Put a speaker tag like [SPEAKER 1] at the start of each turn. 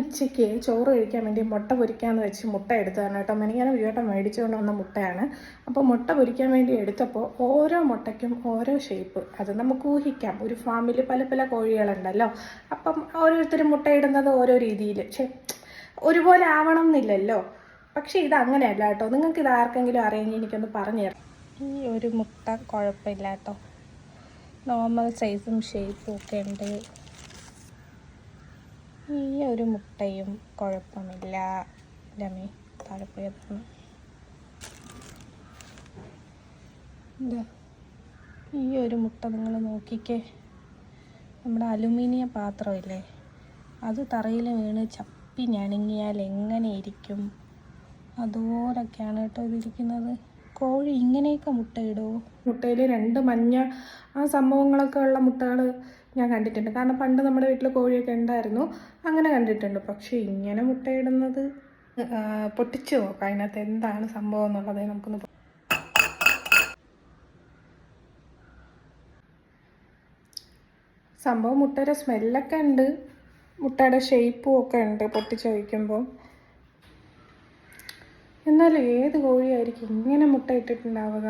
[SPEAKER 1] ഉച്ചയ്ക്ക് ചോറ് കഴിക്കാൻ വേണ്ടി മുട്ട പൊരിക്കാമെന്ന് വെച്ച് മുട്ട എടുത്തതാണ് കേട്ടോ. മെനിങ്ങനെ വീട്ടം മേടിച്ചുകൊണ്ട് വന്ന മുട്ടയാണ്. അപ്പോൾ മുട്ട പൊരിക്കാൻ വേണ്ടി എടുത്തപ്പോൾ ഓരോ മുട്ടയ്ക്കും ഓരോ ഷേപ്പ്. അത് നമുക്ക് ഊഹിക്കാം. ഒരു ഫാമിൽ പല പല കോഴികളുണ്ടല്ലോ. അപ്പം ഓരോരുത്തരും മുട്ടയിടുന്നത് ഓരോ രീതിയിൽ. ഒരുപോലെ ആവണം എന്നില്ലല്ലോ. പക്ഷേ ഇത് അങ്ങനെയല്ല കേട്ടോ. നിങ്ങൾക്ക് ഇത് ആർക്കെങ്കിലും അറിയെങ്കിൽ എനിക്കൊന്ന് പറഞ്ഞു തരാം. ഈ ഒരു മുട്ട കുഴപ്പമില്ല കേട്ടോ. നോർമൽ സൈസും ഷേപ്പും ഒക്കെ ഉണ്ട്. ഈ ഒരു മുട്ടയും കുഴപ്പമില്ല. രമേ താഴെപ്പോയതാണ്. എന്താ ഈ ഒരു മുട്ട നിങ്ങൾ നോക്കിക്കേ. നമ്മുടെ അലുമിനിയം പാത്രമില്ലേ, അത് തറയിൽ വീണ് ചപ്പി ഞണങ്ങിയാൽ എങ്ങനെ ഇരിക്കും, അതുപോലൊക്കെയാണ് കേട്ടോ ഇതിരിക്കുന്നത്. കോഴി ഇങ്ങനെയൊക്കെ മുട്ടയിടുമോ? മുട്ടയിൽ 2 മഞ്ഞ ആ സംഭവങ്ങളൊക്കെ ഉള്ള മുട്ടകൾ ഞാൻ കണ്ടിട്ടുണ്ട്. കാരണം പണ്ട് നമ്മുടെ വീട്ടിൽ കോഴിയൊക്കെ ഉണ്ടായിരുന്നു, അങ്ങനെ കണ്ടിട്ടുണ്ട്. പക്ഷേ ഇങ്ങനെ മുട്ടയിടുന്നത് പൊട്ടിച്ചു നോക്കാം അതിനകത്ത് എന്താണ് സംഭവം എന്നുള്ളത്. നമുക്കൊന്ന് സംഭവം മുട്ടയുടെ സ്മെല്ലൊക്കെ ഉണ്ട്, മുട്ടയുടെ ഷേപ്പും ഒക്കെ ഉണ്ട് പൊട്ടിച്ച് വയ്ക്കുമ്പോൾ. എന്നാലും ഏത് കോഴിയായിരിക്കും ഇങ്ങനെ മുട്ട ഇട്ടിട്ടുണ്ടാവുക?